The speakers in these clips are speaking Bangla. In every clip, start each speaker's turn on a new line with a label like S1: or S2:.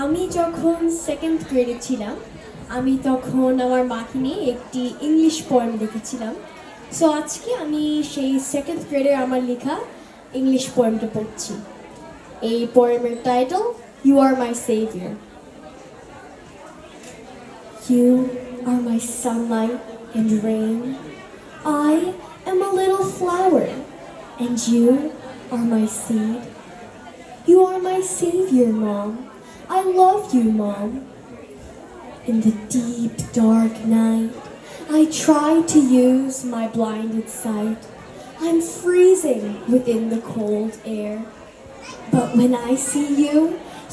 S1: আমি যখন সেকেন্ড গ্রেডে ছিলাম আমি তখন আমার মাকে নিয়ে একটি ইংলিশ পোয়েম লিখেছিলাম। সো আজকে আমি সেই সেকেন্ড গ্রেডে আমার লেখা ইংলিশ পোয়েমটা পড়ছি। এই পোয়েমের title you are my saviour. You are my sunlight and rain. I am a little flower, and you are my seed. You are my savior, Mom. I love you, Mom. In the deep, dark night, I try to use my blinded sight. I'm freezing within the cold air. But when I see you,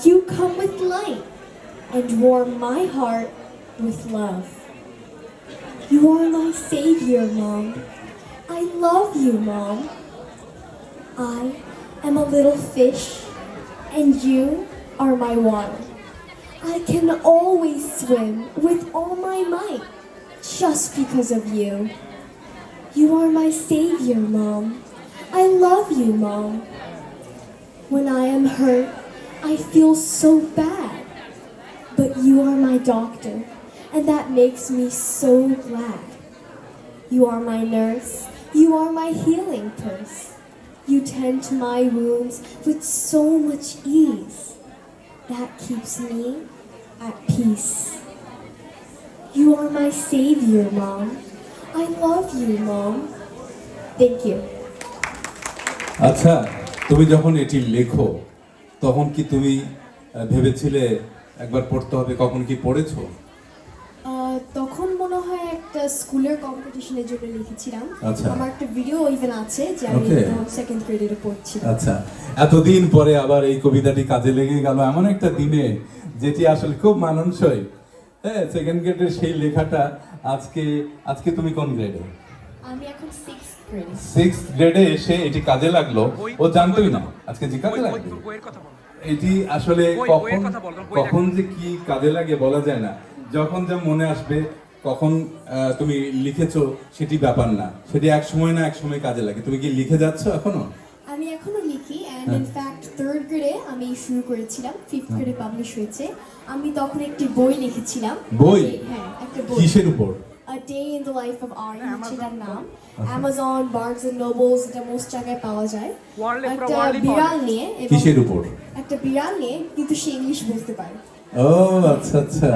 S1: you come with light and warm my heart with love. You are my savior, Mom. I love you, Mom. I am a little fish, and you are my water. I can always swim with all my might just because of you. You are my savior, Mom. I love you, Mom. When I am hurt, I feel so bad. But you are my doctor, and that makes me so glad. You are my nurse. You are my healing purse. You tend to my wounds with so much ease. That keeps me at peace. You are my savior, Mom. I love you, Mom. Thank you.
S2: আচ্ছা, তুমি যখন এটি লেখো তখন কি তুমি ভেবেছিলে একবার পড়তে হবে? কখন কি পড়েছো?
S1: তখন মনে হয় একটা স্কুলের কম্পিটিশনের জন্য লিখেছিলাম।
S2: আচ্ছা।
S1: আমার একটা ভিডিও ইভেন আছে যে আমি
S2: Okay.
S1: সেকেন্ড গ্রেডে পড়ছি।
S2: আচ্ছা, এতদিন পরে আবার এই কবিতাটি কাজে লেগে গেল এমন একটা দিনে যেটি আসলে খুব মানানসই। হ্যাঁ, সেকেন্ড গ্রেডের সেই লেখাটা আজকে আজকে তুমি কোন গ্রেডে?
S1: আমি এখন 6th গ্রেডে।
S2: 6th গ্রেডে এসে এটি কাজে লাগলো। ও জানতোই না আজকে যে কাজে লাগবে। এটি আসলে কখন যে কি কাজে লাগে বলা যায় না। যখন যা মনে আসবে কখন তুমি লিখেছো সেটি ব্যাপার না, সেটি এক সময় না এক সময় কাজে লাগে। তুমি কি লিখে যাচ্ছ এখনো?
S1: আমি এখনো লিখি এন্ড ইন ফ্যাক্ট 3rd গ্রেডে আমি শুরু করেছিলাম, 5th গ্রেডে পাবলিশ হয়েছে। আমি তখন একটি বই লিখেছিলাম।
S2: বই?
S1: হ্যাঁ, একটা বই।
S2: কিসের উপর?
S1: A Day in the Life of Ari হচ্ছে তার নাম। Amazon, Barnes and Nobles এটা মোস্ট জায়গায় পাওয়া যায়। একটা বিড়াল নিয়ে এবং
S2: কিসের উপর?
S1: একটা বিড়াল নিয়ে কিন্তু সে ইংলিশ বলতে পারে।
S2: ও আচ্ছা আচ্ছা,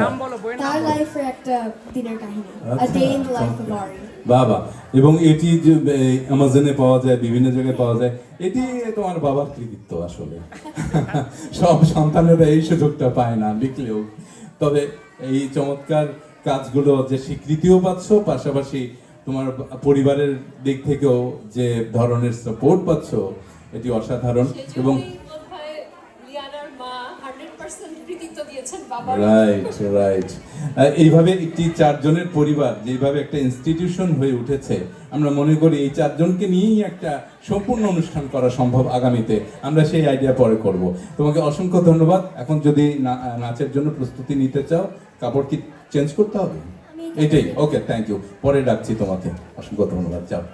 S1: তার লাইফের একটা দিনের কাহিনী, A
S2: আচ্ছা,
S1: Day in the Life of Ari।
S2: বাবা, এবং এটি যে অ্যামাজনে পাওয়া যায়, বিভিন্ন জায়গায় পাওয়া যায়, এটি তোমার বাবার কৃতিত্ব আসলে। সব সন্তানেরা এই সুযোগটা পায় না লিখলেও। তবে এই চমৎকার কাজগুলো যে স্বীকৃতিও পাচ্ছ, পাশাপাশি তোমার পরিবারের দিক থেকেও যে ধরনের সাপোর্ট পাচ্ছ, এটি অসাধারণ। এবং রাইট রাইট, এইভাবে একটি 4 জনের পরিবার যেভাবে একটা ইনস্টিটিউশন হয়ে উঠেছে, আমরা মনে করি এই 4 জনকে নিয়েই একটা সম্পূর্ণ অনুষ্ঠান করা সম্ভব আগামীতে। আমরা সেই আইডিয়া পরে করব। তোমাকে অসংখ্য ধন্যবাদ। এখন যদি নাচের জন্য প্রস্তুতি নিতে চাও, কাপড় কি চেঞ্জ করতে হবে? এটাই, ওকে, থ্যাংক ইউ। পরে ডাকছি তোমাকে। অসংখ্য ধন্যবাদ, যাও।